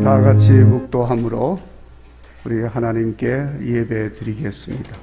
다 같이 묵도함으로 우리 하나님께 예배 드리겠습니다.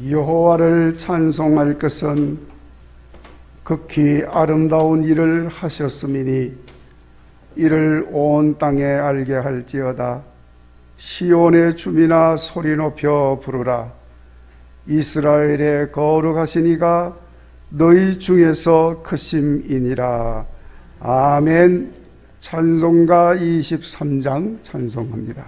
여호와를 찬송할 것은 극히 아름다운 일을 하셨음이니 이를 온 땅에 알게 할지어다. 시온의 주민아 소리 높여 부르라. 이스라엘의 거룩하신 이가 너희 중에서 크심이니라. 아멘. 찬송가 23장 찬송합니다.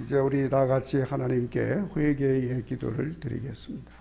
이제 우리 다 같이 하나님께 회개의 기도를 드리겠습니다.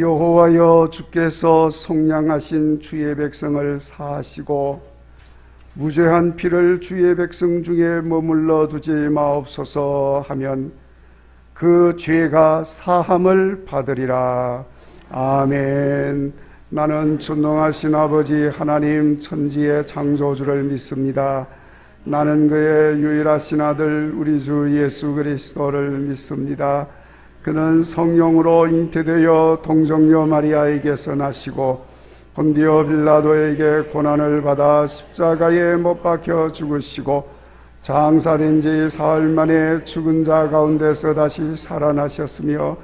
여호와여, 주께서 속량하신 주의 백성을 사하시고 무죄한 피를 주의 백성 중에 머물러 두지 마옵소서 하면 그 죄가 사함을 받으리라. 아멘. 나는 전능하신 아버지 하나님 천지의 창조주를 믿습니다. 나는 그의 유일하신 아들 우리 주 예수 그리스도를 믿습니다. 그는 성령으로 잉태되어 동정녀 마리아에게서 나시고 본디오 빌라도에게 고난을 받아 십자가에 못 박혀 죽으시고 장사된 지 사흘 만에 죽은 자 가운데서 다시 살아나셨으며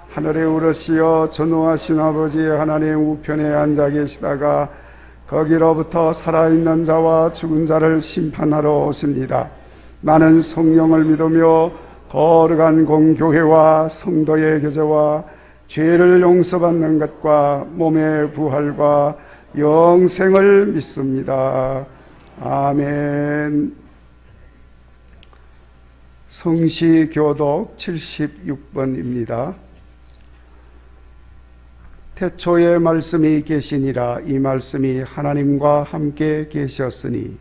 하늘에 오르시어 전능하신 아버지 하나님 우편에 앉아 계시다가 거기로부터 살아있는 자와 죽은 자를 심판하러 오십니다. 나는 성령을 믿으며 거룩한 공교회와 성도의 교제와 죄를 용서받는 것과 몸의 부활과 영생을 믿습니다. 아멘. 성시교독 76번입니다. 태초에 말씀이 계시니라. 이 말씀이 하나님과 함께 계셨으니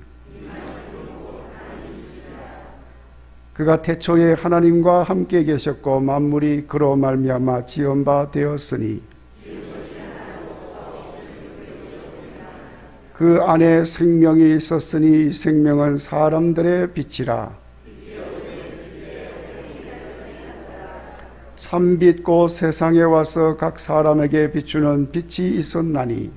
그가 태초에 하나님과 함께 계셨고 만물이 그로 말미암아 지은 바 되었으니 그 안에 생명이 있었으니 생명은 사람들의 빛이라. 참빛 곧 세상에 와서 각 사람에게 비추는 빛이 있었나니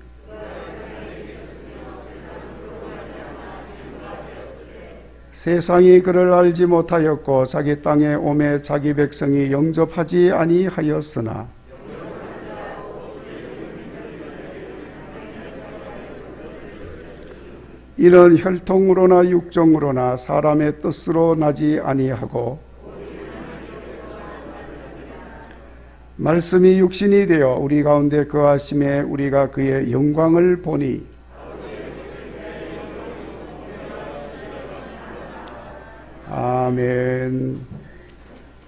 세상이 그를 알지 못하였고 자기 땅에 오매 자기 백성이 영접하지 아니하였으나 이는 혈통으로나 육정으로나 사람의 뜻으로 나지 아니하고 말씀이 육신이 되어 우리 가운데 거하심에 우리가 그의 영광을 보니 아멘.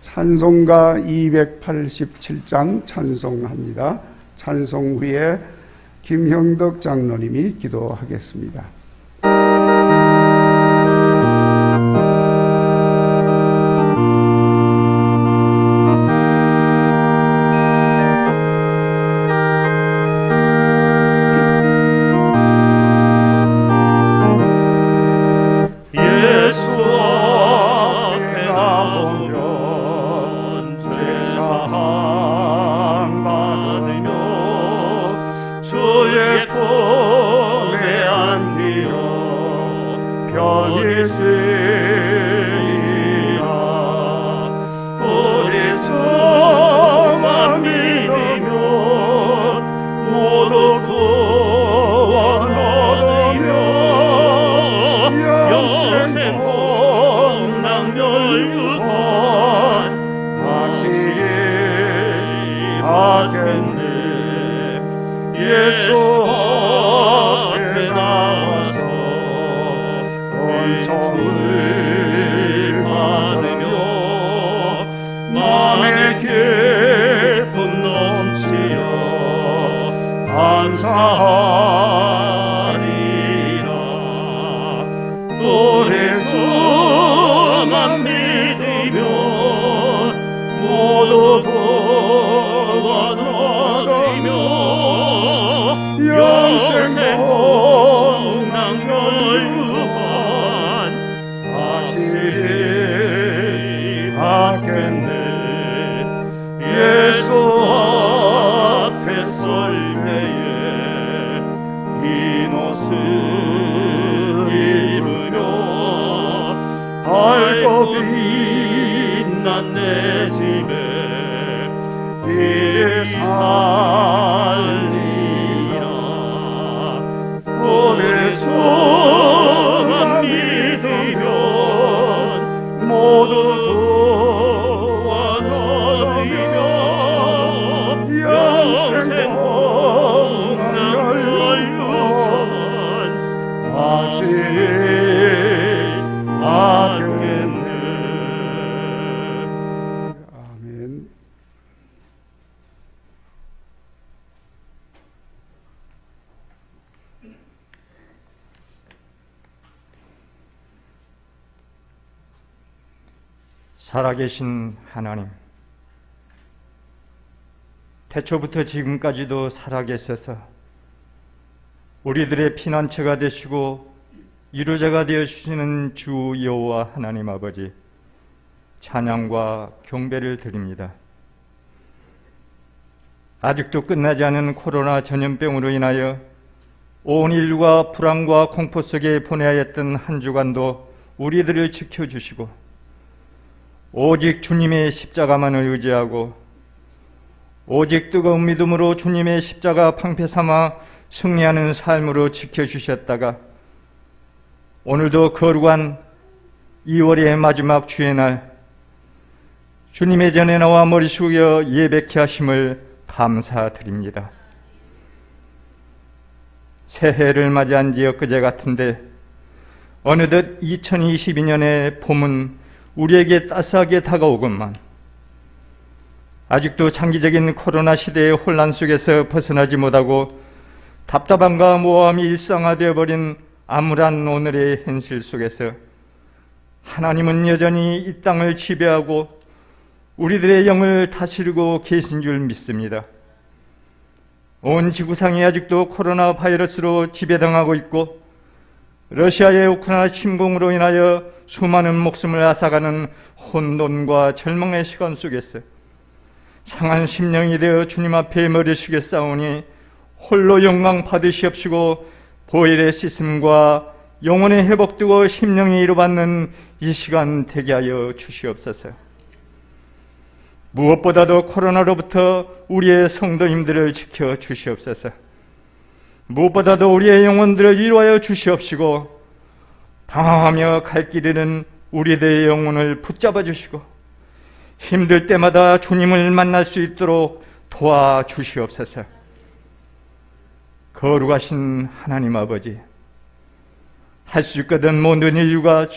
찬송가 287장 찬송합니다. 찬송 후에 김형덕 장로님이 기도하겠습니다. 살아계신 하나님, 태초부터 지금까지도 살아계셔서 우리들의 피난처가 되시고 위로자가 되어주시는 주 여호와 하나님 아버지, 찬양과 경배를 드립니다. 아직도 끝나지 않은 코로나 전염병으로 인하여 온 인류가 불안과 공포 속에 보내야 했던 한 주간도 우리들을 지켜주시고 오직 주님의 십자가만을 의지하고 오직 뜨거운 믿음으로 주님의 십자가 방패 삼아 승리하는 삶으로 지켜주셨다가 오늘도 거룩한 2월의 마지막 주의 날 주님의 전에 나와 머리 숙여 예배케 하심을 감사드립니다. 새해를 맞이한 지 엊그제 같은데 어느덧 2022년의 봄은 우리에게 따스하게 다가오건만 아직도 장기적인 코로나 시대의 혼란 속에서 벗어나지 못하고 답답함과 모함이 일상화되어 버린 암울한 오늘의 현실 속에서 하나님은 여전히 이 땅을 지배하고 우리들의 영을 다스리고 계신 줄 믿습니다. 온 지구상이 아직도 코로나 바이러스로 지배당하고 있고 러시아의 우크라이나 침공으로 인하여 수많은 목숨을 앗아가는 혼돈과 절망의 시간 속에서 상한 심령이 되어 주님 앞에 머리 숙여 싸우니 홀로 영광 받으시옵시고 보혈의 씻음과 영혼의 회복되고 심령이 이루받는 이 시간 되게 하여 주시옵소서. 무엇보다도 코로나로부터 우리의 성도님들을 지켜 주시옵소서. 무엇보다도 우리의 영혼들을 위로하여 주시옵시고 방황하며 갈 길 잃은 우리들의 영혼을 붙잡아 주시고 힘들 때마다 주님을 만날 수 있도록 도와주시옵소서. 거룩하신 하나님 아버지, 할 수 있거든 모든 인류가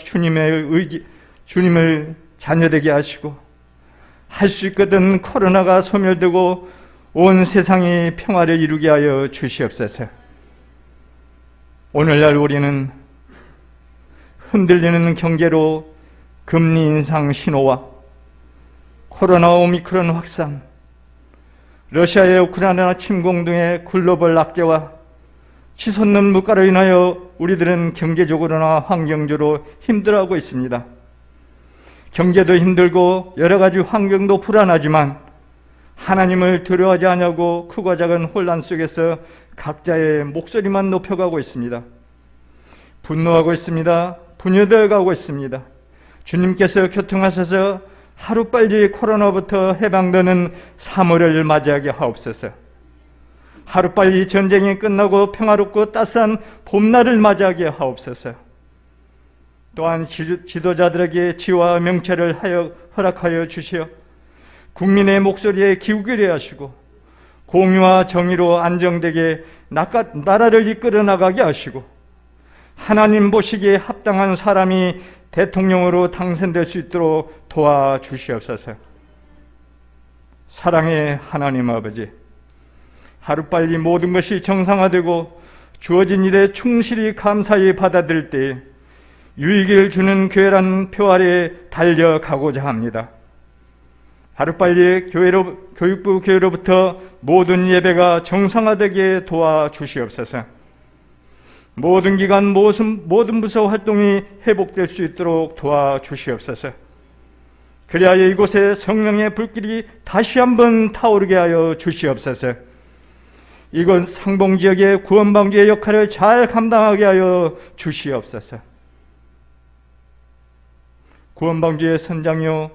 주님을 자녀되게 하시고 할 수 있거든 코로나가 소멸되고 온 세상이 평화를 이루게 하여 주시옵소서. 오늘날 우리는 흔들리는 경제로 금리 인상 신호와 코로나 오미크론 확산, 러시아의 우크라이나 침공 등의 글로벌 악재와 치솟는 물가로 인하여 우리들은 경제적으로나 환경적으로 힘들어하고 있습니다. 경제도 힘들고 여러 가지 환경도 불안하지만 하나님을 두려워하지 않냐고 크고 작은 혼란 속에서 각자의 목소리만 높여가고 있습니다. 분노하고 있습니다. 분열되어가고 있습니다. 주님께서 교통하셔서 하루빨리 코로나부터 해방되는 3월을 맞이하게 하옵소서. 하루빨리 전쟁이 끝나고 평화롭고 따스한 봄날을 맞이하게 하옵소서. 또한 지도자들에게 지혜와 명철을 허락하여 주시어 국민의 목소리에 기울이려 하시고 공의와 정의로 안정되게 나라를 이끌어 나가게 하시고 하나님 보시기에 합당한 사람이 대통령으로 당선될 수 있도록 도와주시옵소서. 사랑의 하나님 아버지, 하루빨리 모든 것이 정상화되고 주어진 일에 충실히 감사히 받아들일 때에 유익을 주는 교회란 표 아래 달려가고자 합니다. 하루빨리 교육부 교회로부터 모든 예배가 정상화되게 도와주시옵소서. 모든 기관, 모든 부서 활동이 회복될 수 있도록 도와주시옵소서. 그리하여 이곳에 성령의 불길이 다시 한번 타오르게 하여 주시옵소서. 이곳 상봉지역의 구원방주의 역할을 잘 감당하게 하여 주시옵소서. 구원방주의 선장요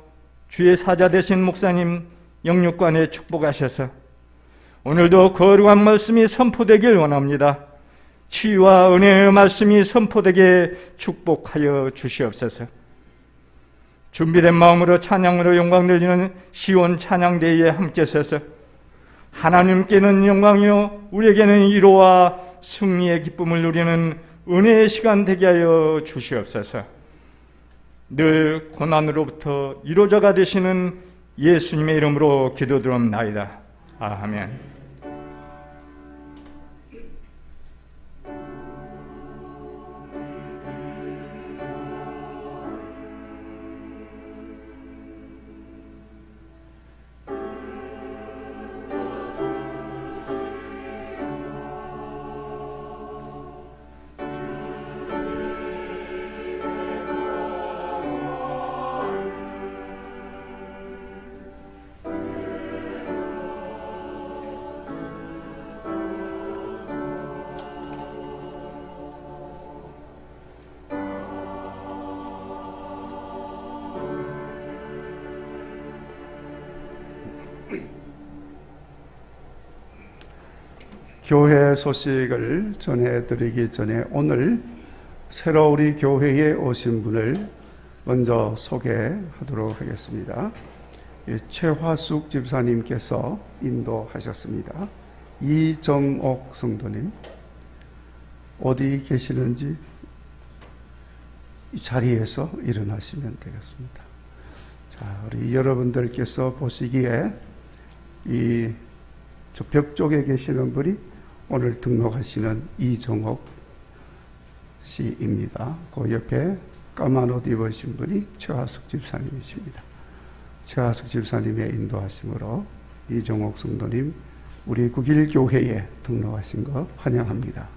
주의 사자 되신 목사님 영육관에 축복하셔서 오늘도 거룩한 말씀이 선포되길 원합니다. 치유와 은혜의 말씀이 선포되게 축복하여 주시옵소서. 준비된 마음으로 찬양으로 영광 돌리는 시온 찬양대회에 함께 서서 하나님께는 영광이요 우리에게는 위로와 승리의 기쁨을 누리는 은혜의 시간 되게 하여 주시옵소서. 늘 고난으로부터 위로자가 되시는 예수님의 이름으로 기도드립나이다. 아멘. 교회 소식을 전해드리기 전에 오늘 새로 우리 교회에 오신 분을 먼저 소개하도록 하겠습니다. 최화숙 집사님께서 인도하셨습니다. 이정옥 성도님, 어디 계시는지 이 자리에서 일어나시면 되겠습니다. 자, 우리 여러분들께서 보시기에 저 벽 쪽에 계시는 분이 오늘 등록하시는 이정옥 씨입니다. 그 옆에 까만 옷 입으신 분이 최하숙 집사님이십니다. 최하숙 집사님의 인도하심으로 이정옥 성도님 우리 국일교회에 등록하신 거 환영합니다.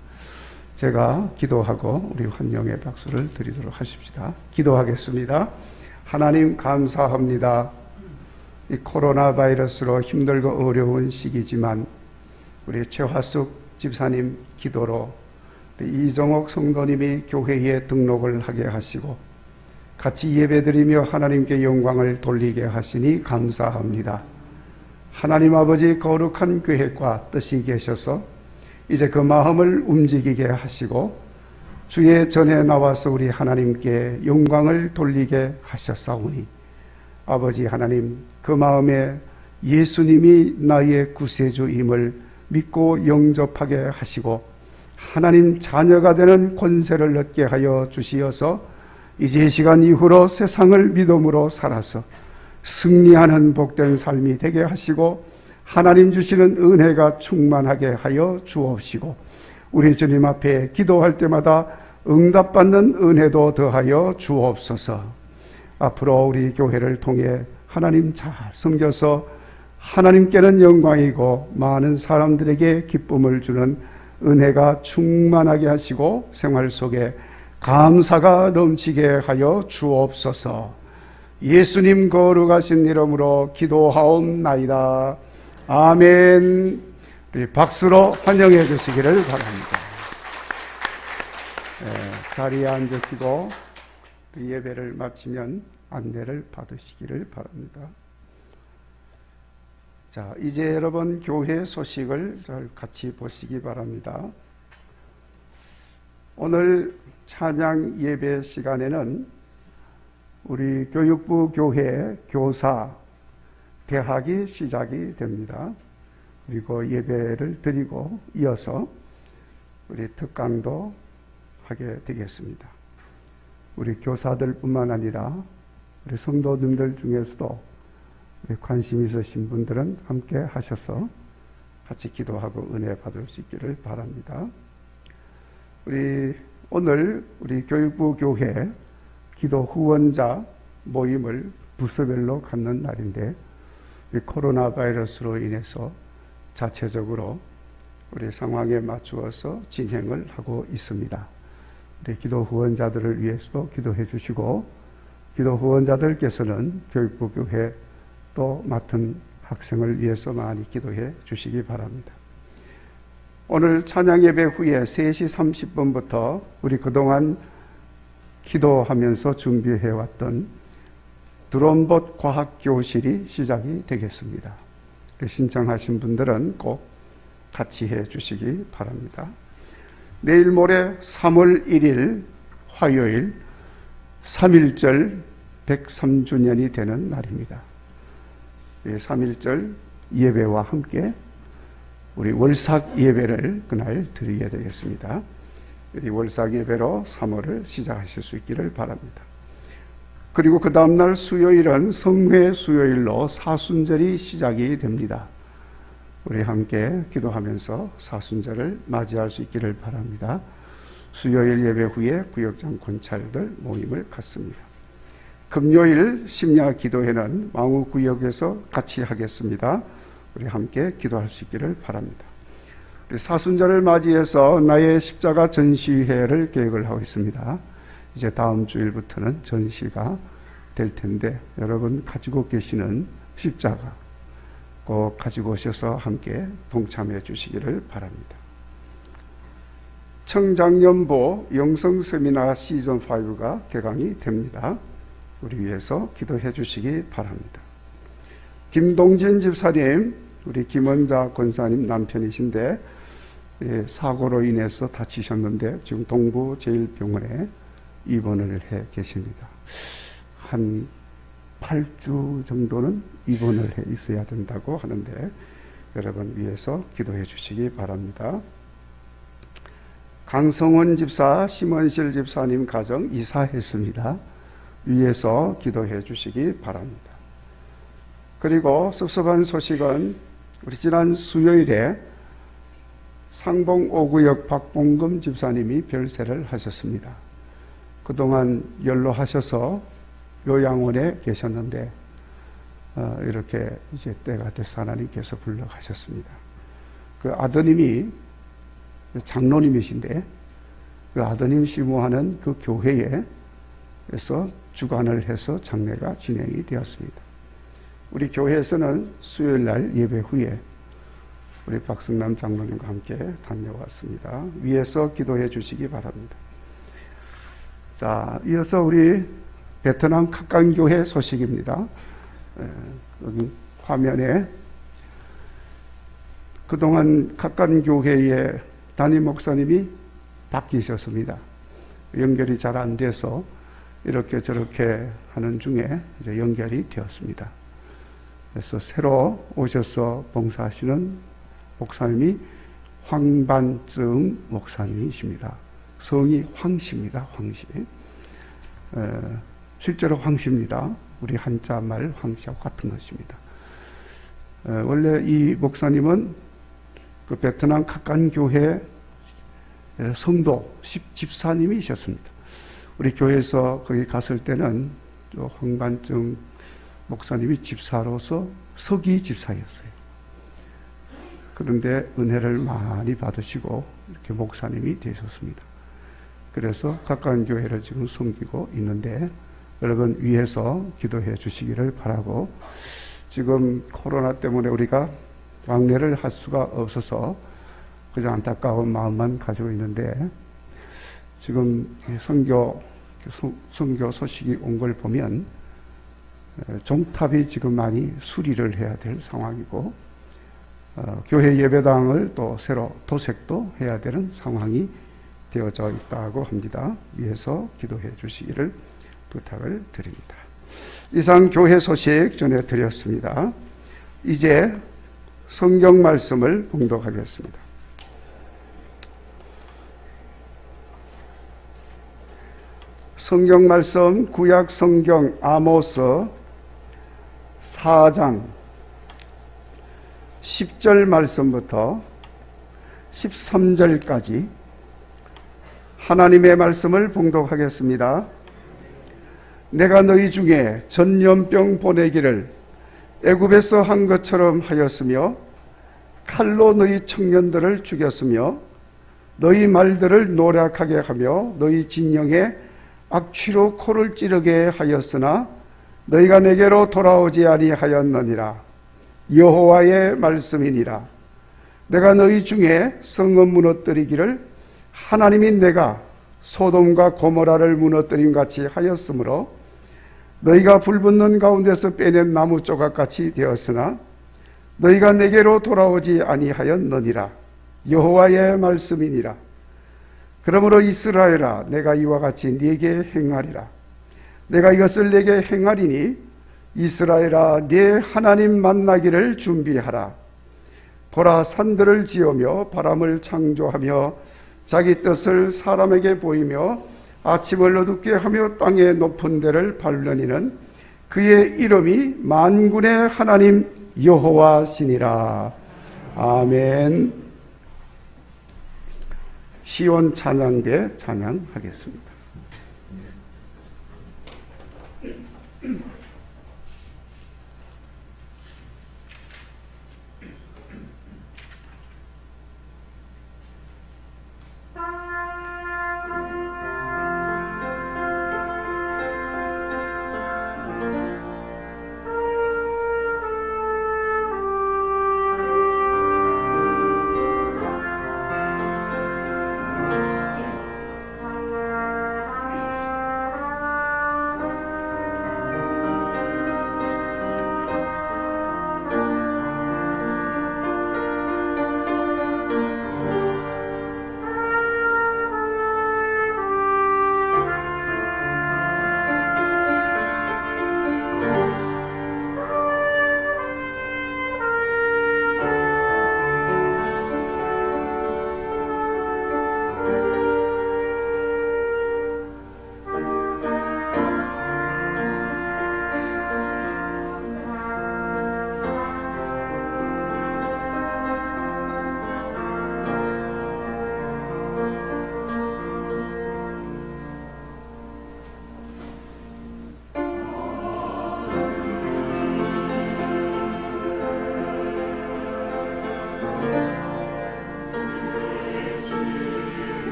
제가 기도하고 우리 환영의 박수를 드리도록 하십시다. 기도하겠습니다. 하나님 감사합니다. 이 코로나 바이러스로 힘들고 어려운 시기지만 우리 최화숙 집사님 기도로 이정옥 성도님이 교회에 등록을 하게 하시고 같이 예배드리며 하나님께 영광을 돌리게 하시니 감사합니다. 하나님 아버지 거룩한 계획과 뜻이 계셔서 이제 그 마음을 움직이게 하시고 주의 전에 나와서 우리 하나님께 영광을 돌리게 하셨사오니 아버지 하나님, 그 마음에 예수님이 나의 구세주임을 믿고 영접하게 하시고 하나님 자녀가 되는 권세를 얻게 하여 주시어서 이제 이 시간 이후로 세상을 믿음으로 살아서 승리하는 복된 삶이 되게 하시고 하나님 주시는 은혜가 충만하게 하여 주옵시고 우리 주님 앞에 기도할 때마다 응답받는 은혜도 더하여 주옵소서. 앞으로 우리 교회를 통해 하나님 잘 섬겨서 하나님께는 영광이고 많은 사람들에게 기쁨을 주는 은혜가 충만하게 하시고 생활 속에 감사가 넘치게 하여 주옵소서. 예수님 거룩하신 이름으로 기도하옵나이다. 아멘. 박수로 환영해 주시기를 바랍니다. 자리에 앉으시고 예배를 마치면 안내를 받으시기를 바랍니다. 자, 이제 여러분 교회 소식을 같이 보시기 바랍니다. 오늘 찬양 예배 시간에는 우리 교육부 교회 교사 대학이 시작이 됩니다. 그리고 예배를 드리고 이어서 우리 특강도 하게 되겠습니다. 우리 교사들뿐만 아니라 우리 성도님들 중에서도 우리 관심 있으신 분들은 함께 하셔서 같이 기도하고 은혜 받을 수 있기를 바랍니다. 오늘 우리 교육부 교회 기도 후원자 모임을 부서별로 갖는 날인데 코로나 바이러스로 인해서 자체적으로 우리 상황에 맞추어서 진행을 하고 있습니다. 우리 기도 후원자들을 위해서도 기도해 주시고 기도 후원자들께서는 교육부 교회 또 맡은 학생을 위해서 많이 기도해 주시기 바랍니다. 오늘 찬양 예배 후에 3시 30분부터 우리 그동안 기도하면서 준비해 왔던 드론봇 과학교실이 시작이 되겠습니다. 신청하신 분들은 꼭 같이 해 주시기 바랍니다. 내일 모레 3월 1일 화요일 3.1절 103주년이 되는 날입니다. 3.1절 예배와 함께 우리 월삭 예배를 그날 드리게 되겠습니다. 이 월삭 예배로 3월을 시작하실 수 있기를 바랍니다. 그리고 그 다음날 수요일은 성회 수요일로 사순절이 시작이 됩니다. 우리 함께 기도하면서 사순절을 맞이할 수 있기를 바랍니다. 수요일 예배 후에 구역장 권찰들 모임을 갖습니다. 금요일 심야 기도회는 왕우구역에서 같이 하겠습니다. 우리 함께 기도할 수 있기를 바랍니다. 우리 사순절을 맞이해서 나의 십자가 전시회를 계획을 하고 있습니다. 이제 다음 주일부터는 전시가 될 텐데 여러분 가지고 계시는 십자가 꼭 가지고 오셔서 함께 동참해 주시기를 바랍니다. 청장년부 영성세미나 시즌5가 개강이 됩니다. 우리 위해서 기도해 주시기 바랍니다. 김동진 집사님, 우리 김원자 권사님 남편이신데 사고로 인해서 다치셨는데 지금 동부제일병원에 입원을 해 계십니다. 한 8주 정도는 입원을 해 있어야 된다고 하는데 여러분 위해서 기도해 주시기 바랍니다. 강성원 집사, 심원실 집사님 가정 이사했습니다. 위해서 기도해 주시기 바랍니다. 그리고 섭섭한 소식은 우리 지난 수요일에 상봉 5구역 박봉금 집사님이 별세를 하셨습니다. 그동안 연로하셔서 요양원에 계셨는데 이렇게 이제 때가 돼서 하나님께서 불러가셨습니다. 그 아드님이 장로님이신데 그 아드님 시무하는 그 교회에서 주관을 해서 장례가 진행이 되었습니다. 우리 교회에서는 수요일 날 예배 후에 우리 박승남 장로님과 함께 다녀왔습니다. 위에서 기도해 주시기 바랍니다. 자, 이어서 우리 베트남 캅간교회 소식입니다. 여기 화면에 그동안 캅간교회의 담임 목사님이 바뀌셨습니다. 연결이 잘 안 돼서 이렇게 저렇게 하는 중에 이제 연결이 되었습니다. 그래서 새로 오셔서 봉사하시는 목사님이 황반증 목사님이십니다. 성이 황씨입니다. 황씨. 실제로 황씨입니다. 우리 한자말 황씨하고 같은 것입니다. 원래 이 목사님은 그 베트남 캅간교회 성도 집사님이셨습니다. 우리 교회에서 거기 갔을 때는 황반증 목사님이 집사로서 서기 집사였어요. 그런데 은혜를 많이 받으시고 이렇게 목사님이 되셨습니다. 그래서 캅간교회를 지금 섬기고 있는데 여러분 위해서 기도해 주시기를 바라고, 지금 코로나 때문에 우리가 왕래를 할 수가 없어서 그저 안타까운 마음만 가지고 있는데, 지금 선교 소식이 온 걸 보면 종탑이 지금 많이 수리를 해야 될 상황이고, 교회 예배당을 또 새로 도색도 해야 되는 상황이 되어져 있다고 합니다. 위해서 기도해 주시기를 부탁을 드립니다. 이상 교회 소식 전해드렸습니다. 이제 성경 말씀을 봉독하겠습니다. 성경 말씀 구약 성경 아모스 4장 10절 말씀부터 13절까지 하나님의 말씀을 봉독하겠습니다. 내가 너희 중에 전염병 보내기를 애굽에서 한 것처럼 하였으며 칼로 너희 청년들을 죽였으며 너희 말들을 노략하게 하며 너희 진영에 악취로 코를 찌르게 하였으나 너희가 내게로 돌아오지 아니하였느니라. 여호와의 말씀이니라. 내가 너희 중에 성읍 무너뜨리기를 하나님이 내가 소돔과 고모라를 무너뜨림 같이 하였으므로 너희가 불붙는 가운데서 빼낸 나무 조각같이 되었으나 너희가 내게로 돌아오지 아니하였느니라. 여호와의 말씀이니라. 그러므로 이스라엘아, 내가 이와 같이 네게 행하리라. 내가 이것을 네게 행하리니 이스라엘아, 네 하나님 만나기를 준비하라. 보라, 산들을 지으며 바람을 창조하며 자기 뜻을 사람에게 보이며 아침을 어둡게 하며 땅의 높은 데를 발려니는 그의 이름이 만군의 하나님 여호와시니라. 아멘. 시온 찬양대 찬양하겠습니다.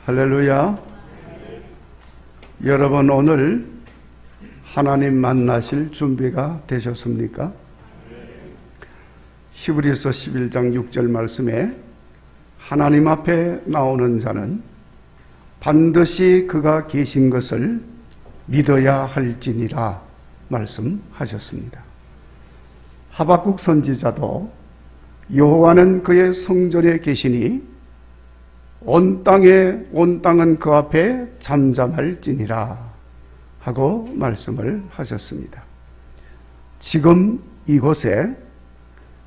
할렐루야. 여러분 오늘 하나님 만나실 준비가 되셨습니까? 히브리서 11장 6절 말씀에 하나님 앞에 나오는 자는 반드시 그가 계신 것을 믿어야 할지니라 말씀하셨습니다. 하박국 선지자도 여호와는 그의 성전에 계시니 온 땅은 그 앞에 잠잠할지니라 하고 말씀을 하셨습니다. 지금 이곳에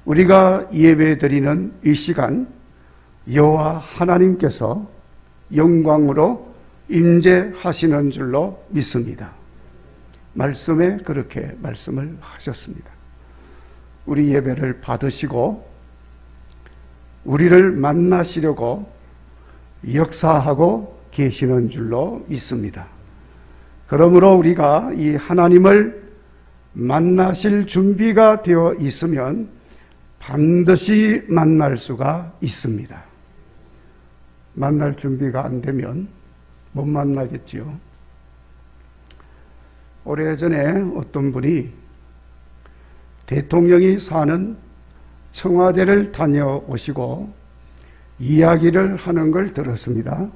우리가 예배드리는 이 시간 여호와 하나님께서 영광으로 임재하시는 줄로 믿습니다. 말씀에 그렇게 말씀을 하셨습니다. 우리 예배를 받으시고 우리를 만나시려고 역사하고 계시는 줄로 믿습니다. 그러므로 우리가 이 하나님을 만나실 준비가 되어 있으면 반드시 만날 수가 있습니다. 만날 준비가 안 되면 못 만나겠지요. 오래전에 어떤 분이 대통령이 사는 청와대를 다녀오시고 이야기를 하는 걸 들었습니다.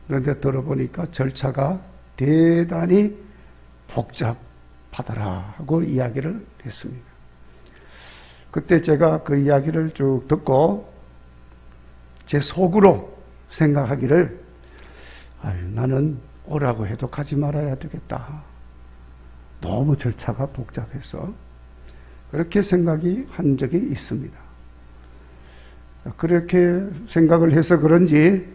그런데 들어보니까 절차가 대단히 복잡하더라 하고 이야기를 했습니다. 그때 제가 그 이야기를 쭉 듣고 제 속으로 생각하기를 나는 오라고 해도 가지 말아야 되겠다. 너무 절차가 복잡해서 그렇게 생각이 한 적이 있습니다. 그렇게 생각을 해서 그런지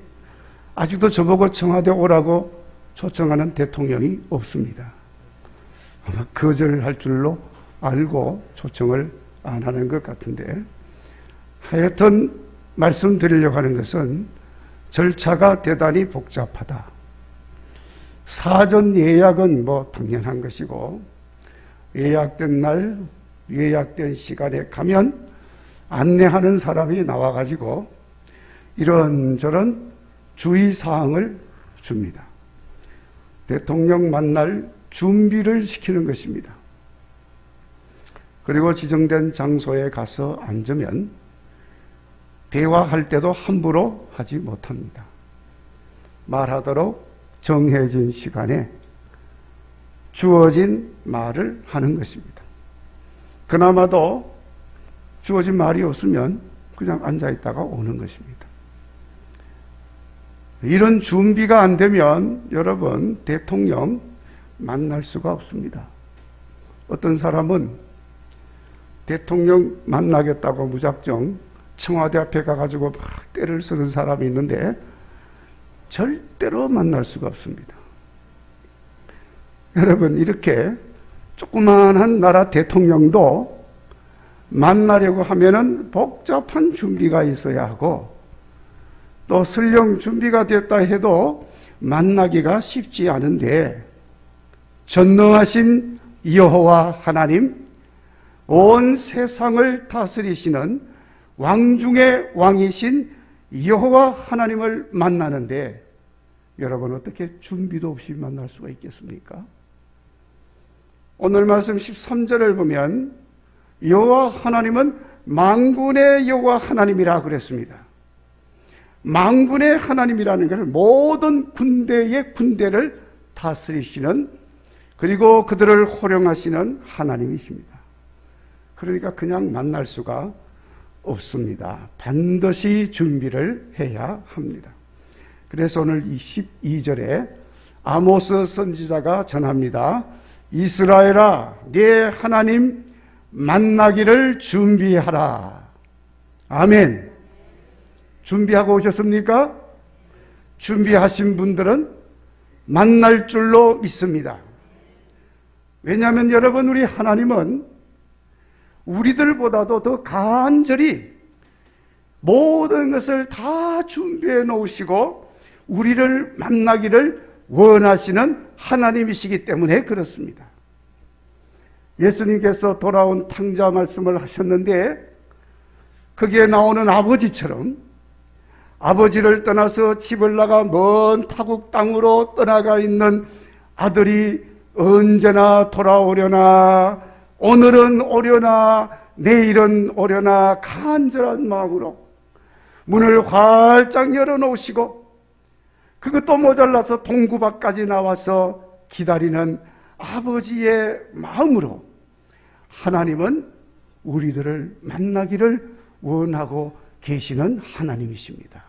아직도 저보고 청와대 오라고 초청하는 대통령이 없습니다. 아마 거절할 줄로 알고 초청을 안 하는 것 같은데, 하여튼 말씀드리려고 하는 것은 절차가 대단히 복잡하다. 사전 예약은 뭐 당연한 것이고 예약된 날, 예약된 시간에 가면 안내하는 사람이 나와가지고 이런저런 주의사항을 줍니다. 대통령 만날 준비를 시키는 것입니다. 그리고 지정된 장소에 가서 앉으면 대화할 때도 함부로 하지 못합니다. 말하도록 정해진 시간에 주어진 말을 하는 것입니다. 그나마도 주어진 말이 없으면 그냥 앉아있다가 오는 것입니다. 이런 준비가 안 되면 여러분 대통령 만날 수가 없습니다. 어떤 사람은 대통령 만나겠다고 무작정 청와대 앞에 가가지고 막 떼를 쓰는 사람이 있는데 절대로 만날 수가 없습니다. 여러분 이렇게 조그마한 나라 대통령도 만나려고 하면은 복잡한 준비가 있어야 하고 또 설령 준비가 됐다 해도 만나기가 쉽지 않은데 전능하신 여호와 하나님, 온 세상을 다스리시는 왕 중의 왕이신 여호와 하나님을 만나는데 여러분 어떻게 준비도 없이 만날 수가 있겠습니까? 오늘 말씀 13절을 보면 여호와 하나님은 만군의 여호와 하나님이라 그랬습니다. 만군의 하나님이라는 것은 모든 군대의 군대를 다스리시는, 그리고 그들을 호령하시는 하나님이십니다. 그러니까 그냥 만날 수가 없습니다. 반드시 준비를 해야 합니다. 그래서 오늘 12절에 아모스 선지자가 전합니다. 이스라엘아, 네 하나님 만나기를 준비하라. 아멘. 준비하고 오셨습니까? 준비하신 분들은 만날 줄로 믿습니다. 왜냐하면 여러분 우리 하나님은 우리들보다도 더 간절히 모든 것을 다 준비해 놓으시고 우리를 만나기를 원하시는 하나님이시기 때문에 그렇습니다. 예수님께서 돌아온 탕자 말씀을 하셨는데 거기에 나오는 아버지처럼 아버지를 떠나서 집을 나가 먼 타국 땅으로 떠나가 있는 아들이 언제나 돌아오려나, 오늘은 오려나 내일은 오려나 간절한 마음으로 문을 활짝 열어놓으시고, 그것도 모자라서 동구 밖까지 나와서 기다리는 아버지의 마음으로 하나님은 우리들을 만나기를 원하고 계시는 하나님이십니다.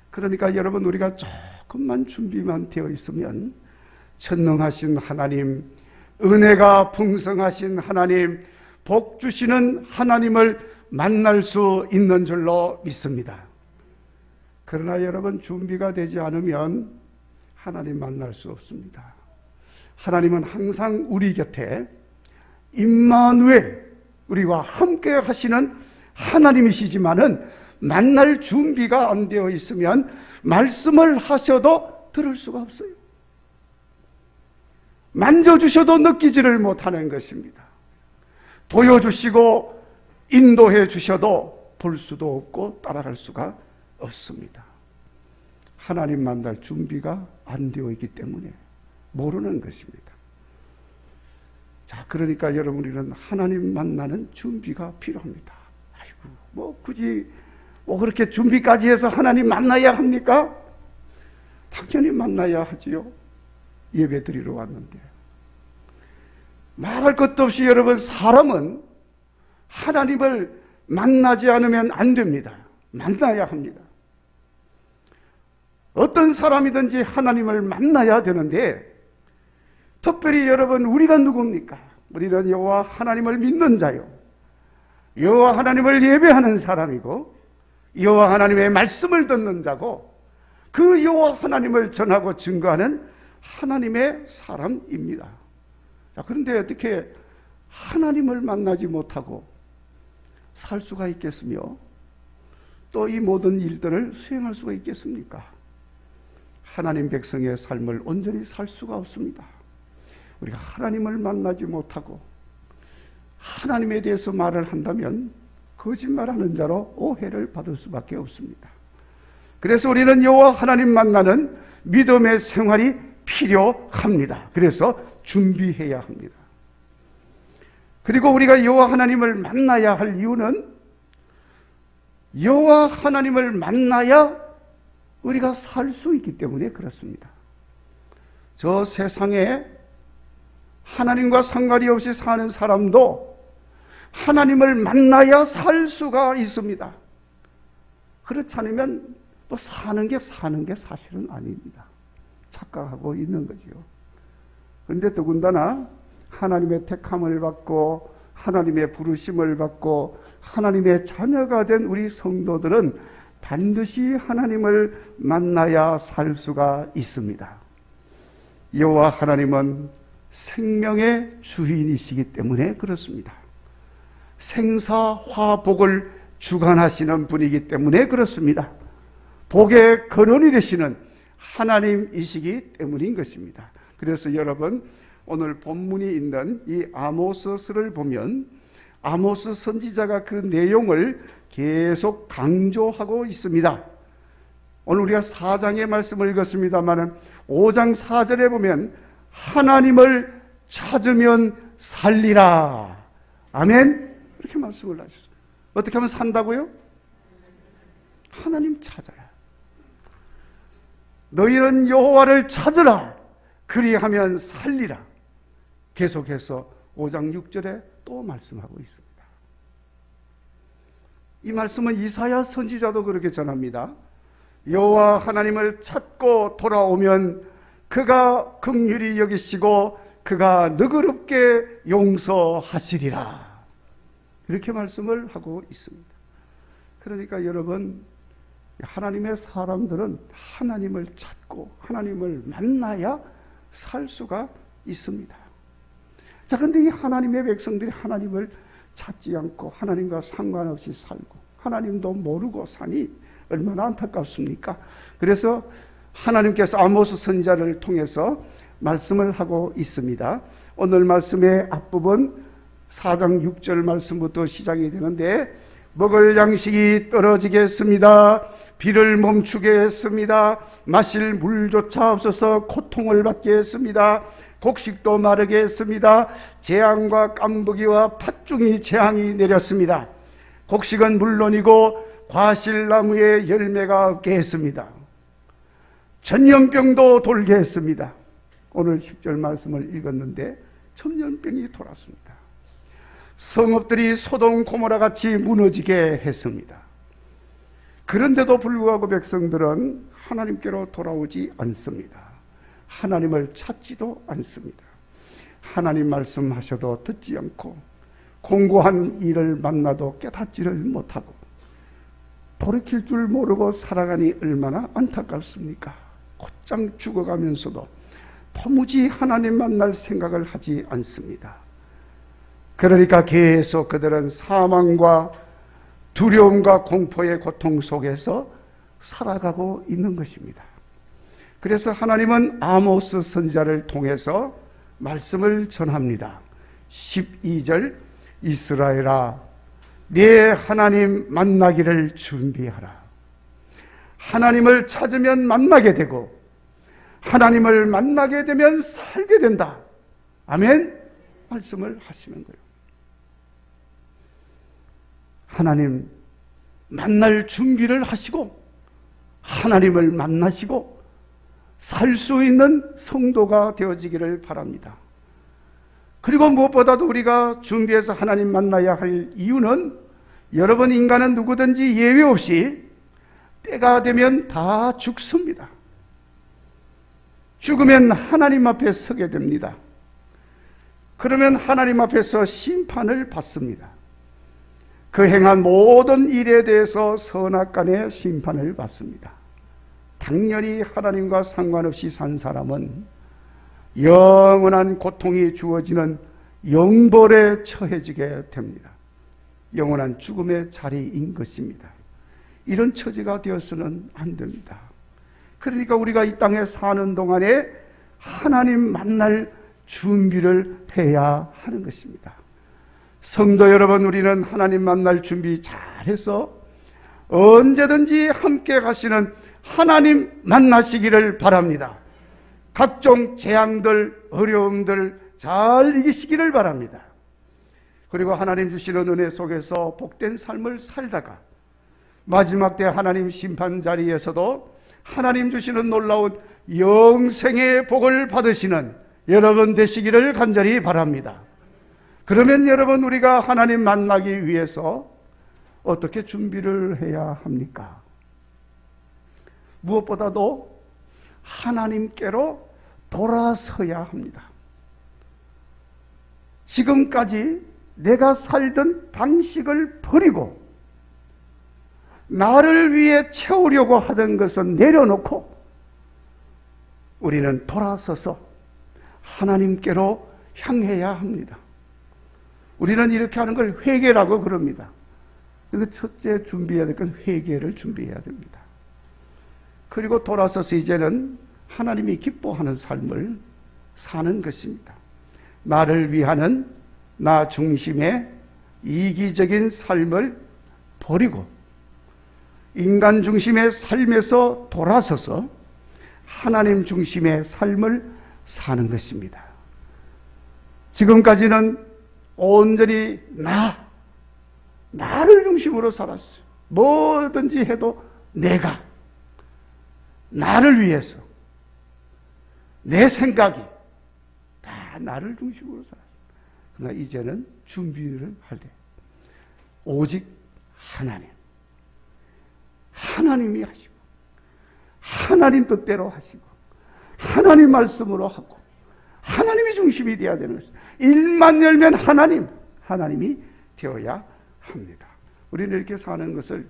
그러니까 여러분, 우리가 조금만 준비만 되어 있으면 전능하신 하나님, 은혜가 풍성하신 하나님, 복 주시는 하나님을 만날 수 있는 줄로 믿습니다. 그러나 여러분, 준비가 되지 않으면 하나님 만날 수 없습니다. 하나님은 항상 우리 곁에 임마누엘, 우리와 함께 하시는 하나님이시지만은 만날 준비가 안 되어 있으면 말씀을 하셔도 들을 수가 없어요. 만져주셔도 느끼지를 못하는 것입니다. 보여주시고 인도해 주셔도 볼 수도 없고 따라갈 수가 없습니다. 하나님 만날 준비가 안 되어 있기 때문에 모르는 것입니다. 자, 그러니까 여러분, 우리는 하나님 만나는 준비가 필요합니다. 아이고, 굳이 그렇게 준비까지 해서 하나님 만나야 합니까? 당연히 만나야 하지요. 예배 드리러 왔는데. 말할 것도 없이 여러분, 사람은 하나님을 만나지 않으면 안 됩니다. 만나야 합니다. 어떤 사람이든지 하나님을 만나야 되는데, 특별히 여러분, 우리가 누굽니까? 우리는 여호와 하나님을 믿는 자요, 여호와 하나님을 예배하는 사람이고, 여호와 하나님의 말씀을 듣는 자고, 그 여호와 하나님을 전하고 증거하는 하나님의 사람입니다. 자, 그런데 어떻게 하나님을 만나지 못하고 살 수가 있겠으며 또 이 모든 일들을 수행할 수가 있겠습니까? 하나님 백성의 삶을 온전히 살 수가 없습니다. 우리가 하나님을 만나지 못하고 하나님에 대해서 말을 한다면 거짓말하는 자로 오해를 받을 수밖에 없습니다. 그래서 우리는 여호와 하나님 만나는 믿음의 생활이 필요합니다. 그래서 준비해야 합니다. 그리고 우리가 여호와 하나님을 만나야 할 이유는, 여호와 하나님을 만나야 우리가 살 수 있기 때문에 그렇습니다. 저 세상에 하나님과 상관이 없이 사는 사람도 하나님을 만나야 살 수가 있습니다. 그렇지 않으면 또 사는 게 사실은 아닙니다. 착각하고 있는 거죠. 그런데 더군다나 하나님의 택함을 받고 하나님의 부르심을 받고 하나님의 자녀가 된 우리 성도들은 반드시 하나님을 만나야 살 수가 있습니다. 여호와 하나님은 생명의 주인이시기 때문에 그렇습니다. 생사화복을 주관하시는 분이기 때문에 그렇습니다. 복의 근원이 되시는 하나님이시기 때문인 것입니다. 그래서 여러분, 오늘 본문이 있는 이 아모스서를 보면 아모스 선지자가 그 내용을 계속 강조하고 있습니다. 오늘 우리가 4장의 말씀을 읽었습니다만 5장 4절에 보면 하나님을 찾으면 살리라. 아멘. 이렇게 말씀을 하셨어요. 어떻게 하면 산다고요? 하나님 찾아라. 너희는 여호와를 찾으라. 그리하면 살리라. 계속해서 5장 6절에 또 말씀하고 있습니다. 이 말씀은 이사야 선지자도 그렇게 전합니다. 여호와 하나님을 찾고 돌아오면 그가 긍휼히 여기시고 그가 너그럽게 용서하시리라. 이렇게 말씀을 하고 있습니다. 그러니까 여러분, 하나님의 사람들은 하나님을 찾고 하나님을 만나야 살 수가 있습니다. 자, 그런데 이 하나님의 백성들이 하나님을 찾지 않고 하나님과 상관없이 살고 하나님도 모르고 사니 얼마나 안타깝습니까? 그래서 하나님께서 아모스 선지자를 통해서 말씀을 하고 있습니다. 오늘 말씀의 앞부분 4장 6절 말씀부터 시작이 되는데 먹을 양식이 떨어지겠습니다. 비를 멈추게 했습니다. 마실 물조차 없어서 고통을 받게 했습니다. 곡식도 마르게 했습니다. 재앙과 깐부기와 팥중이 재앙이 내렸습니다. 곡식은 물론이고 과실나무에 열매가 없게 했습니다. 전염병도 돌게 했습니다. 오늘 10절 말씀을 읽었는데 전염병이 돌았습니다. 성읍들이 소돔 고모라 같이 무너지게 했습니다. 그런데도 불구하고 백성들은 하나님께로 돌아오지 않습니다. 하나님을 찾지도 않습니다. 하나님 말씀하셔도 듣지 않고 공고한 일을 만나도 깨닫지를 못하고 돌이킬 줄 모르고 살아가니 얼마나 안타깝습니까? 곧장 죽어가면서도 도무지 하나님 만날 생각을 하지 않습니다. 그러니까 계속 그들은 사망과 두려움과 공포의 고통 속에서 살아가고 있는 것입니다. 그래서 하나님은 아모스 선지자를 통해서 말씀을 전합니다. 12절, 이스라엘아, 네 하나님 만나기를 준비하라. 하나님을 찾으면 만나게 되고 하나님을 만나게 되면 살게 된다. 아멘? 말씀을 하시는 거예요. 하나님 만날 준비를 하시고 하나님을 만나시고 살 수 있는 성도가 되어지기를 바랍니다. 그리고 무엇보다도 우리가 준비해서 하나님 만나야 할 이유는, 여러분, 인간은 누구든지 예외 없이 때가 되면 다 죽습니다. 죽으면 하나님 앞에 서게 됩니다. 그러면 하나님 앞에서 심판을 받습니다. 그 행한 모든 일에 대해서 선악간의 심판을 받습니다. 당연히 하나님과 상관없이 산 사람은 영원한 고통이 주어지는 영벌에 처해지게 됩니다. 영원한 죽음의 자리인 것입니다. 이런 처지가 되어서는 안 됩니다. 그러니까 우리가 이 땅에 사는 동안에 하나님 만날 준비를 해야 하는 것입니다. 성도 여러분, 우리는 하나님 만날 준비 잘해서 언제든지 함께 가시는 하나님 만나시기를 바랍니다. 각종 재앙들, 어려움들 잘 이기시기를 바랍니다. 그리고 하나님 주시는 은혜 속에서 복된 삶을 살다가 마지막 때 하나님 심판 자리에서도 하나님 주시는 놀라운 영생의 복을 받으시는 여러분 되시기를 간절히 바랍니다. 그러면 여러분, 우리가 하나님 만나기 위해서 어떻게 준비를 해야 합니까? 무엇보다도 하나님께로 돌아서야 합니다. 지금까지 내가 살던 방식을 버리고 나를 위해 채우려고 하던 것은 내려놓고 우리는 돌아서서 하나님께로 향해야 합니다. 우리는 이렇게 하는 걸 회개라고 그럽니다. 그래서 첫째 준비해야 될 건 회개를 준비해야 됩니다. 그리고 돌아서서 이제는 하나님이 기뻐하는 삶을 사는 것입니다. 나를 위하는 나 중심의 이기적인 삶을 버리고 인간 중심의 삶에서 돌아서서 하나님 중심의 삶을 사는 것입니다. 지금까지는 온전히 나를 중심으로 살았어요. 뭐든지 해도 내가, 나를 위해서, 내 생각이 다 나를 중심으로 살았어요. 그러나 이제는 준비를 할 때 오직 하나님이 하시고 하나님 뜻대로 하시고 하나님 말씀으로 하고 하나님이 중심이 되어야 되는 것입니다. 일만 열면 하나님이 되어야 합니다. 우리는 이렇게 사는 것을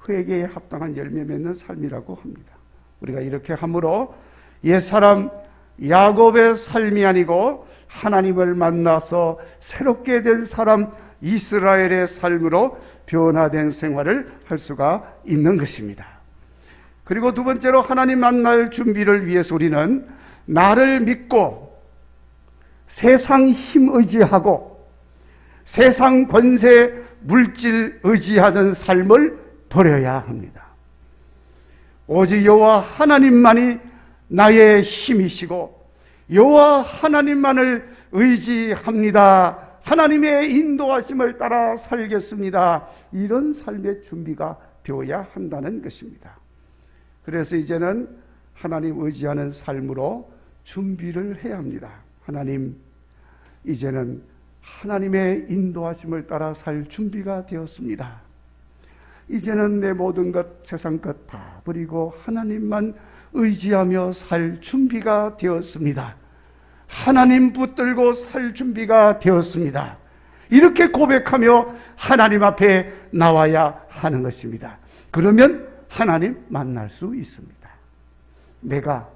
회개에 합당한 열매 맺는 삶이라고 합니다. 우리가 이렇게 함으로 옛사람 야곱의 삶이 아니고 하나님을 만나서 새롭게 된 사람 이스라엘의 삶으로 변화된 생활을 할 수가 있는 것입니다. 그리고 두 번째로 하나님 만날 준비를 위해서 우리는 나를 믿고 세상 힘 의지하고 세상 권세, 물질 의지하던 삶을 버려야 합니다. 오직 여호와 하나님만이 나의 힘이시고 여호와 하나님만을 의지합니다. 하나님의 인도하심을 따라 살겠습니다. 이런 삶의 준비가 되어야 한다는 것입니다. 그래서 이제는 하나님 의지하는 삶으로 준비를 해야 합니다. 하나님, 이제는 하나님의 인도하심을 따라 살 준비가 되었습니다. 이제는 내 모든 것, 세상 것 다 버리고 하나님만 의지하며 살 준비가 되었습니다. 하나님 붙들고 살 준비가 되었습니다. 이렇게 고백하며 하나님 앞에 나와야 하는 것입니다. 그러면 하나님 만날 수 있습니다. 내가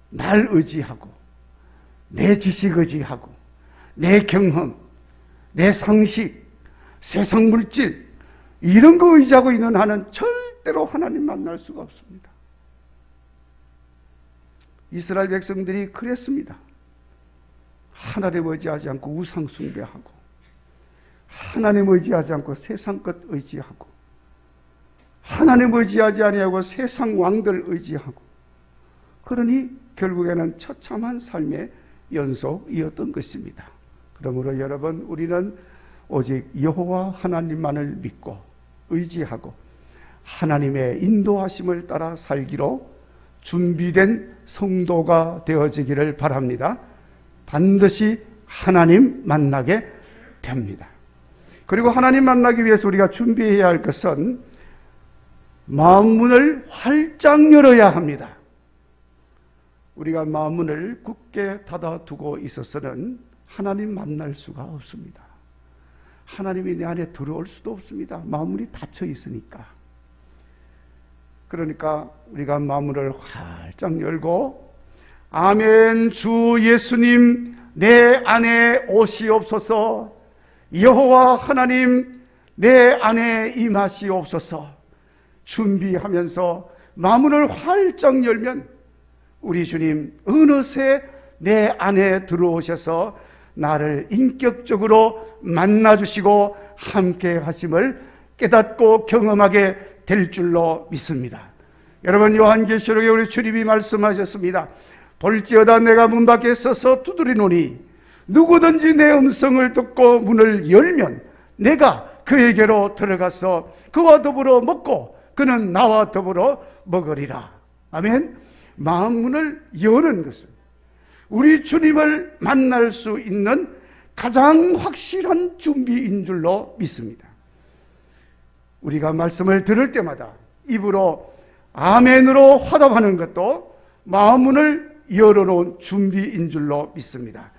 날 의지하고 내 지식 의지하고 내 경험, 내 상식, 세상 물질 이런 거 의지하고 있는 한은 절대로 하나님 만날 수가 없습니다. 이스라엘 백성들이 그랬습니다. 하나님 의지하지 않고 우상 숭배하고 하나님 의지하지 않고 세상 것 의지하고 하나님 의지하지 아니하고 세상 왕들 의지하고 그러니 결국에는 처참한 삶의 연속이었던 것입니다. 그러므로 여러분, 우리는 오직 여호와 하나님만을 믿고 의지하고 하나님의 인도하심을 따라 살기로 준비된 성도가 되어지기를 바랍니다. 반드시 하나님 만나게 됩니다. 그리고 하나님 만나기 위해서 우리가 준비해야 할 것은 마음문을 활짝 열어야 합니다. 우리가 마음문을 굳게 닫아두고 있어서는 하나님 만날 수가 없습니다. 하나님이 내 안에 들어올 수도 없습니다. 마음문이 닫혀 있으니까. 그러니까 우리가 마음문을 활짝 열고 아멘, 주 예수님 내 안에 오시옵소서, 여호와 하나님 내 안에 임하시옵소서 준비하면서 마음문을 활짝 열면 우리 주님 어느새 내 안에 들어오셔서 나를 인격적으로 만나주시고 함께 하심을 깨닫고 경험하게 될 줄로 믿습니다. 여러분, 요한계시록에 우리 주님이 말씀하셨습니다. 볼지어다 내가 문 밖에 서서 두드리노니 누구든지 내 음성을 듣고 문을 열면 내가 그에게로 들어가서 그와 더불어 먹고 그는 나와 더불어 먹으리라. 아멘. 마음문을 여는 것은 우리 주님을 만날 수 있는 가장 확실한 준비인 줄로 믿습니다. 우리가 말씀을 들을 때마다 입으로 아멘으로 화답하는 것도 마음문을 열어놓은 준비인 줄로 믿습니다.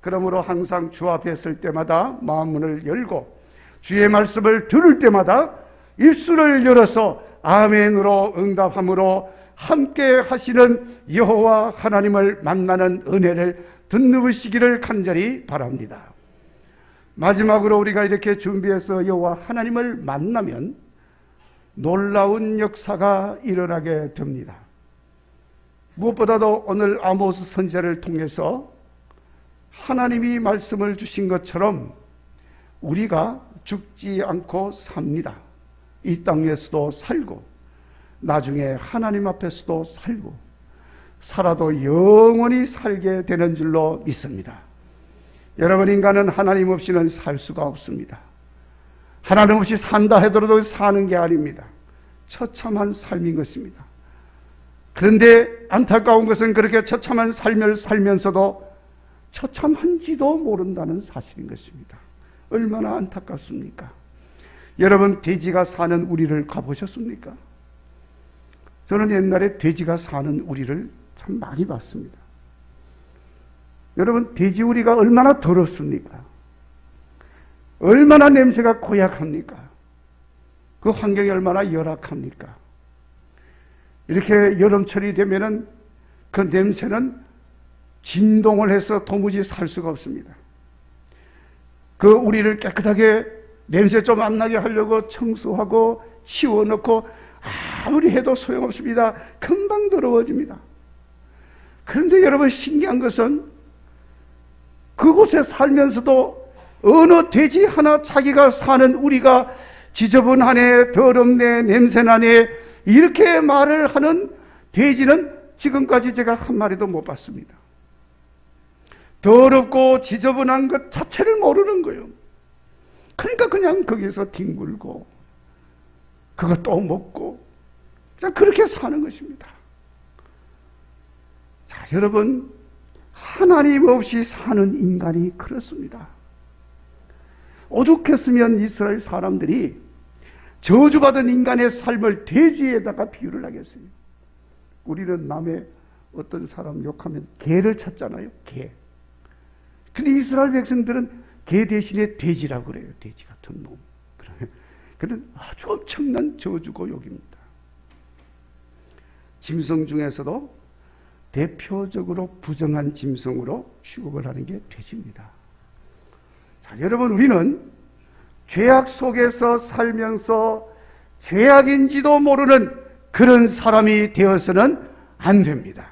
그러므로 항상 주 앞에 설 때마다 마음문을 열고 주의 말씀을 들을 때마다 입술을 열어서 아멘으로 응답함으로 함께 하시는 여호와 하나님을 만나는 은혜를 듣누시기를 간절히 바랍니다. 마지막으로 우리가 이렇게 준비해서 여호와 하나님을 만나면 놀라운 역사가 일어나게 됩니다. 무엇보다도 오늘 아모스 선지자를 통해서 하나님이 말씀을 주신 것처럼 우리가 죽지 않고 삽니다. 이 땅에서도 살고 나중에 하나님 앞에서도 살고 살아도 영원히 살게 되는 줄로 믿습니다. 여러분, 인간은 하나님 없이는 살 수가 없습니다. 하나님 없이 산다 하더라도 사는 게 아닙니다. 처참한 삶인 것입니다. 그런데 안타까운 것은 그렇게 처참한 삶을 살면서도 처참한지도 모른다는 사실인 것입니다. 얼마나 안타깝습니까? 여러분, 돼지가 사는 우리를 가보셨습니까? 저는 옛날에 돼지가 사는 우리를 참 많이 봤습니다. 여러분, 돼지우리가 얼마나 더럽습니까? 얼마나 냄새가 고약합니까? 그 환경이 얼마나 열악합니까? 이렇게 여름철이 되면은 그 냄새는 진동을 해서 도무지 살 수가 없습니다. 그 우리를 깨끗하게 냄새 좀 안 나게 하려고 청소하고 치워놓고 아무리 해도 소용없습니다. 금방 더러워집니다. 그런데 여러분, 신기한 것은 그곳에 살면서도 어느 돼지 하나 자기가 사는 우리가 지저분하네, 더럽네, 냄새나네 이렇게 말을 하는 돼지는 지금까지 제가 한 마리도 못 봤습니다. 더럽고 지저분한 것 자체를 모르는 거예요. 그러니까 그냥 거기서 뒹굴고 그것도 먹고 그냥 그렇게 사는 것입니다. 자, 여러분, 하나님 없이 사는 인간이 그렇습니다. 오죽했으면 이스라엘 사람들이 저주받은 인간의 삶을 돼지에다가 비유를 하겠어요. 우리는 남의 어떤 사람 욕하면 개를 찾잖아요. 개. 근데 이스라엘 백성들은 개 대신에 돼지라고 그래요. 돼지 같은 놈. 그는 아주 엄청난 저주고 욕입니다. 짐승 중에서도 대표적으로 부정한 짐승으로 취급을 하는 게 돼지입니다. 자, 여러분, 우리는 죄악 속에서 살면서 죄악인지도 모르는 그런 사람이 되어서는 안 됩니다.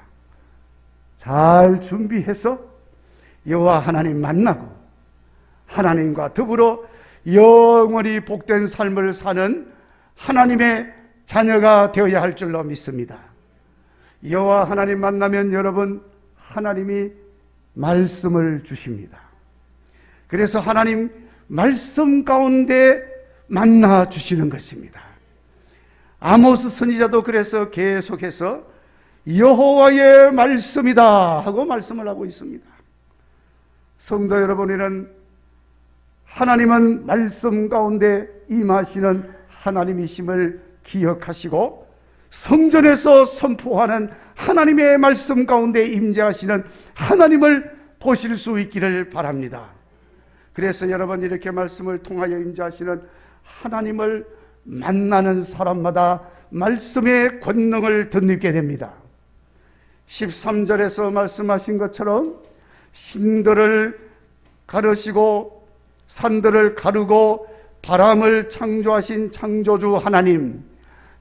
잘 준비해서 여호와 하나님 만나고 하나님과 더불어 영원히 복된 삶을 사는 하나님의 자녀가 되어야 할 줄로 믿습니다. 여호와 하나님 만나면 여러분, 하나님이 말씀을 주십니다. 그래서 하나님 말씀 가운데 만나 주시는 것입니다. 아모스 선지자도 그래서 계속해서 여호와의 말씀이다 하고 말씀을 하고 있습니다. 성도 여러분이는 하나님은 말씀 가운데 임하시는 하나님이심을 기억하시고 성전에서 선포하는 하나님의 말씀 가운데 임재하시는 하나님을 보실 수 있기를 바랍니다. 그래서 여러분, 이렇게 말씀을 통하여 임재하시는 하나님을 만나는 사람마다 말씀의 권능을 덧입게 됩니다. 13절에서 말씀하신 것처럼 신들을 가르시고 산들을 가르고 바람을 창조하신 창조주 하나님,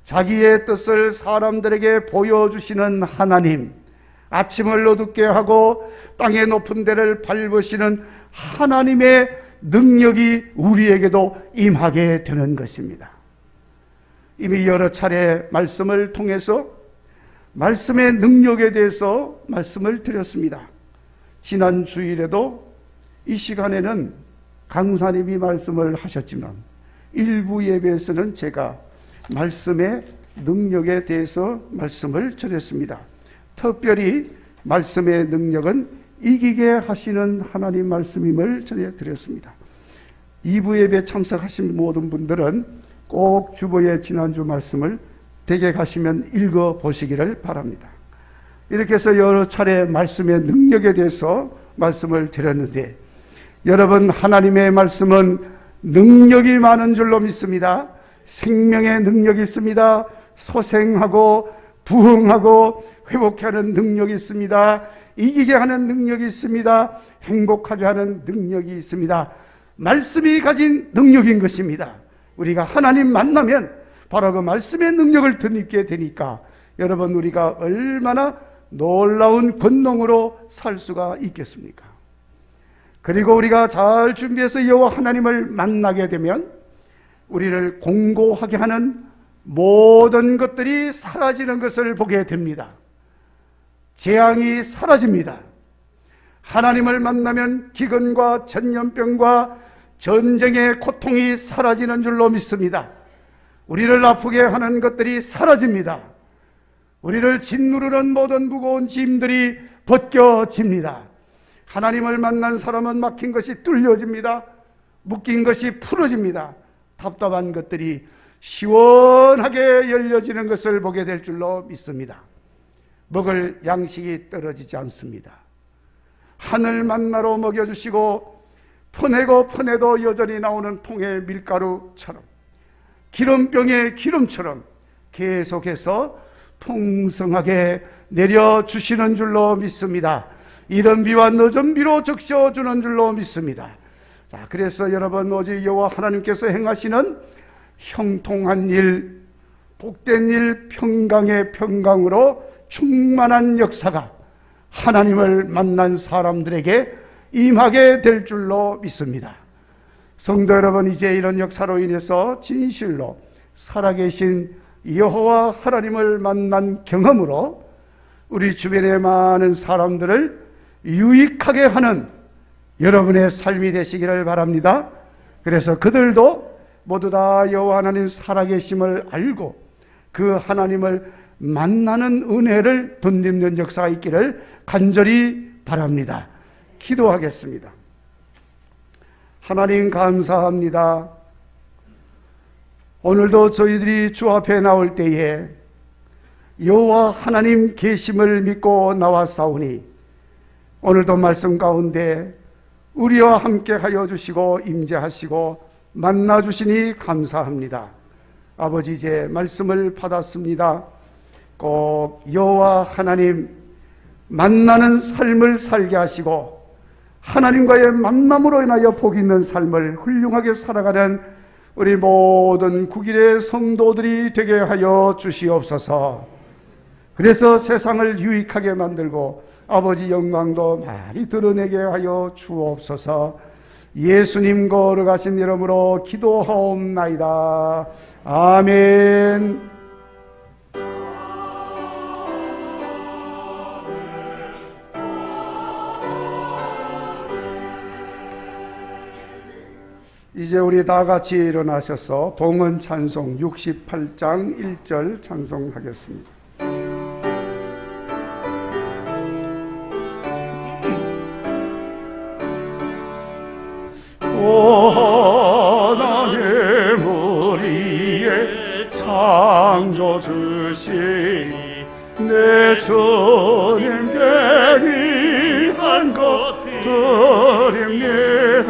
자기의 뜻을 사람들에게 보여주시는 하나님, 아침을 어둡게 하고 땅의 높은 데를 밟으시는 하나님의 능력이 우리에게도 임하게 되는 것입니다. 이미 여러 차례 말씀을 통해서 말씀의 능력에 대해서 말씀을 드렸습니다. 지난 주일에도 이 시간에는 강사님이 말씀을 하셨지만 일부 예배에서는 제가 말씀의 능력에 대해서 말씀을 전했습니다. 특별히 말씀의 능력은 이기게 하시는 하나님 말씀임을 전해드렸습니다. 2부 예배 참석하신 모든 분들은 꼭 주보의 지난주 말씀을 댁에 가시면 읽어보시기를 바랍니다. 이렇게 해서 여러 차례 말씀의 능력에 대해서 말씀을 드렸는데, 여러분, 하나님의 말씀은 능력이 많은 줄로 믿습니다. 생명의 능력이 있습니다. 소생하고 부흥하고 회복케 하는 능력이 있습니다. 이기게 하는 능력이 있습니다. 행복하게 하는 능력이 있습니다. 말씀이 가진 능력인 것입니다. 우리가 하나님 만나면 바로 그 말씀의 능력을 덧입게 되니까 여러분, 우리가 얼마나 놀라운 권능으로 살 수가 있겠습니까? 그리고 우리가 잘 준비해서 여호와 하나님을 만나게 되면 우리를 공고하게 하는 모든 것들이 사라지는 것을 보게 됩니다. 재앙이 사라집니다. 하나님을 만나면 기근과 전염병과 전쟁의 고통이 사라지는 줄로 믿습니다. 우리를 아프게 하는 것들이 사라집니다. 우리를 짓누르는 모든 무거운 짐들이 벗겨집니다. 하나님을 만난 사람은 막힌 것이 뚫려집니다. 묶인 것이 풀어집니다. 답답한 것들이 시원하게 열려지는 것을 보게 될 줄로 믿습니다. 먹을 양식이 떨어지지 않습니다. 하늘 만나로 먹여주시고 퍼내고 퍼내도 여전히 나오는 통의 밀가루처럼, 기름병의 기름처럼 계속해서 풍성하게 내려주시는 줄로 믿습니다. 이른 비와 늦은 비로 적셔주는 줄로 믿습니다. 자, 그래서 여러분, 오직 여호와 하나님께서 행하시는 형통한 일, 복된 일, 평강의 평강으로 충만한 역사가 하나님을 만난 사람들에게 임하게 될 줄로 믿습니다. 성도 여러분, 이제 이런 역사로 인해서 진실로 살아계신 여호와 하나님을 만난 경험으로 우리 주변의 많은 사람들을 유익하게 하는 여러분의 삶이 되시기를 바랍니다. 그래서 그들도 모두 다 여호와 하나님 살아계심을 알고 그 하나님을 만나는 은혜를 덧입는 역사가 있기를 간절히 바랍니다. 기도하겠습니다. 하나님 감사합니다. 오늘도 저희들이 주 앞에 나올 때에 여호와 하나님 계심을 믿고 나왔사오니 오늘도 말씀 가운데 우리와 함께 하여 주시고 임재하시고 만나 주시니 감사합니다. 아버지, 이제 말씀을 받았습니다. 꼭 여호와 하나님 만나는 삶을 살게 하시고 하나님과의 만남으로 인하여 복 있는 삶을 훌륭하게 살아가는 우리 모든 국일의 성도들이 되게 하여 주시옵소서. 그래서 세상을 유익하게 만들고 아버지 영광도 많이 드러내게 하여 주옵소서. 예수님 거룩하신 이름으로 기도하옵나이다. 아멘. 이제 우리 다 같이 일어나셔서 봉헌 찬송 68장 1절 찬송하겠습니다. 하나님 우리의 창조주시니 내 주님께 귀한 것 드립니다.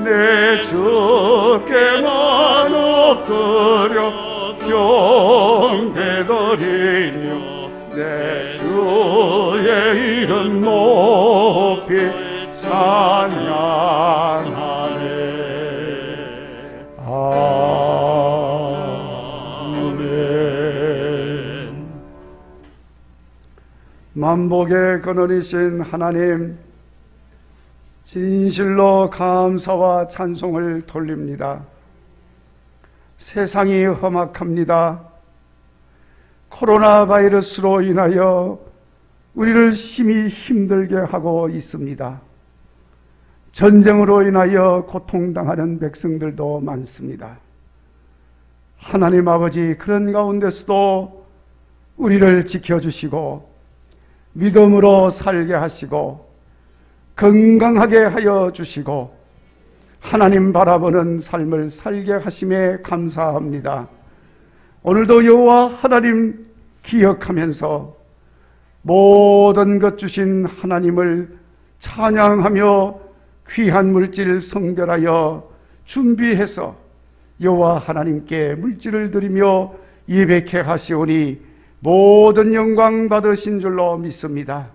내 주께만 엎드려 경배드리며 내 주의 이름 높이 찬양하네. 아멘. 만복의 근원이신 하나님, 진실로 감사와 찬송을 돌립니다. 세상이 험악합니다. 코로나 바이러스로 인하여 우리를 심히 힘들게 하고 있습니다. 전쟁으로 인하여 고통당하는 백성들도 많습니다. 하나님 아버지, 그런 가운데서도 우리를 지켜주시고 믿음으로 살게 하시고 건강하게 하여 주시고 하나님 바라보는 삶을 살게 하심에 감사합니다. 오늘도 여호와 하나님 기억하면서 모든 것 주신 하나님을 찬양하며 귀한 물질 성결하여 준비해서 여호와 하나님께 물질을 드리며 예배케 하시오니 모든 영광 받으신 줄로 믿습니다.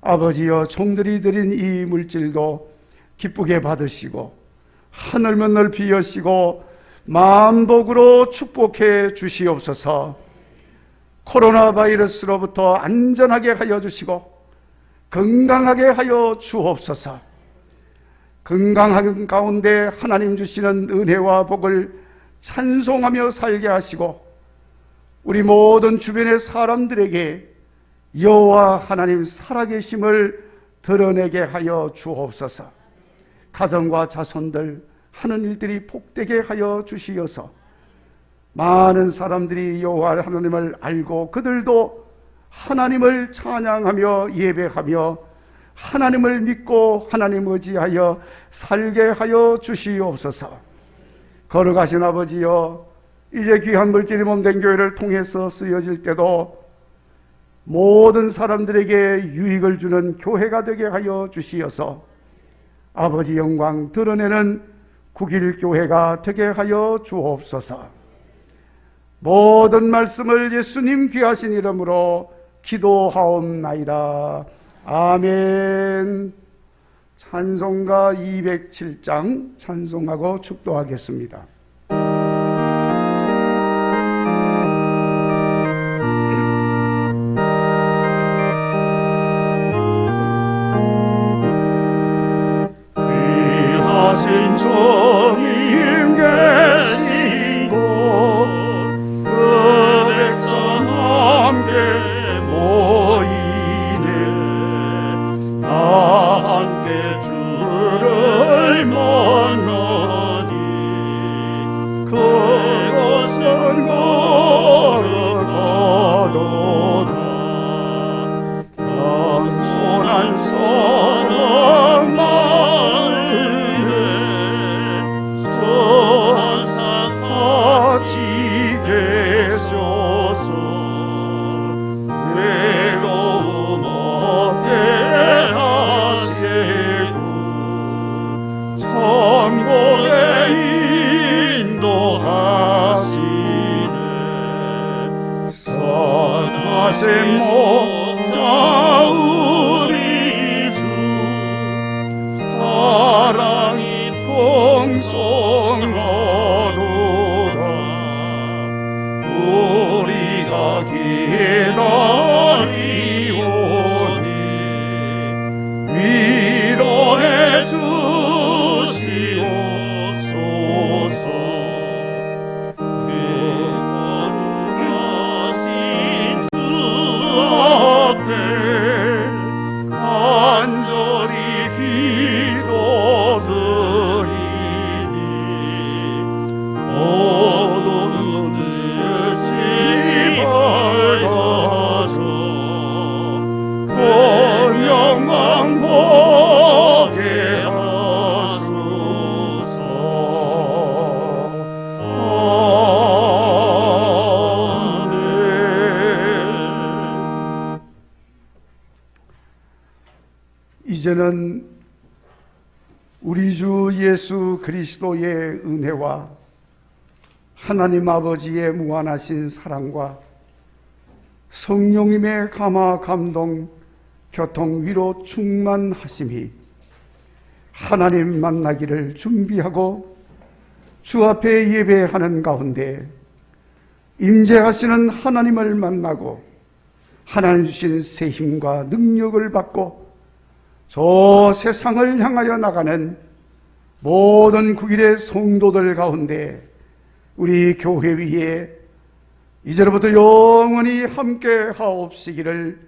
아버지여, 종들이 드린 이 물질도 기쁘게 받으시고 하늘만 넓히 여시고 만복으로 축복해 주시옵소서. 코로나 바이러스로부터 안전하게 하여 주시고 건강하게 하여 주옵소서. 건강한 가운데 하나님 주시는 은혜와 복을 찬송하며 살게 하시고 우리 모든 주변의 사람들에게 여호와 하나님 살아계심을 드러내게 하여 주옵소서. 가정과 자손들 하는 일들이 복되게 하여 주시어서 많은 사람들이 여호와 하나님을 알고 그들도 하나님을 찬양하며 예배하며 하나님을 믿고 하나님 의지하여 살게 하여 주시옵소서. 거룩하신 아버지여, 이제 귀한 물질이 몸된 교회를 통해서 쓰여질 때도 모든 사람들에게 유익을 주는 교회가 되게 하여 주시어서 아버지 영광 드러내는 국일교회가 되게 하여 주옵소서. 모든 말씀을 예수님 귀하신 이름으로 기도하옵나이다. 아멘. 찬송가 207장 찬송하고 축도하겠습니다. 귀하신 주님 계신 곳 그 백성 함께 모이네 다 함께 주를 만나니 그것은 거룩하도다 겸손한 사랑 마음에 전사 같이 계셔서 외로움 없게 하시고 천국에 인도하시네 선하신 목자 우리 주 사랑이 풍성하도다 우리가 기다리오니 위로해 주시옵소서 위대하신 주 앞에 간절히 기도드리니 어두운 듯이 밝아져 그 영광 보게 하소서 아멘. 이제는 우리 주 예수 그리스도의 은혜와 하나님 아버지의 무한하신 사랑과 성령님의 감화 감동 교통 위로 충만하심이 하나님 만나기를 준비하고 주 앞에 예배하는 가운데 임재하시는 하나님을 만나고 하나님 주신 새 힘과 능력을 받고 저 세상을 향하여 나가는 모든 9일의 성도들 가운데 우리 교회 위에 이제로부터 영원히 함께 하옵시기를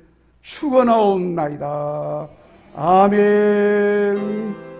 축원하옵나이다. 아멘.